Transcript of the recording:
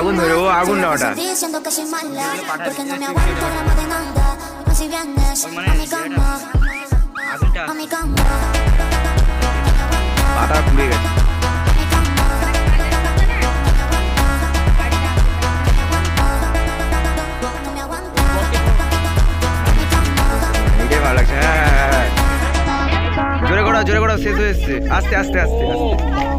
আগুন ধরে ও আগুন না ওটা পাতা পুড়ে গেছে এটাই ভালো লাগছে হ্যাঁ জোরে করো শেষ হয়ে এসছে আস্তে আস্তে আস্তে আস্তে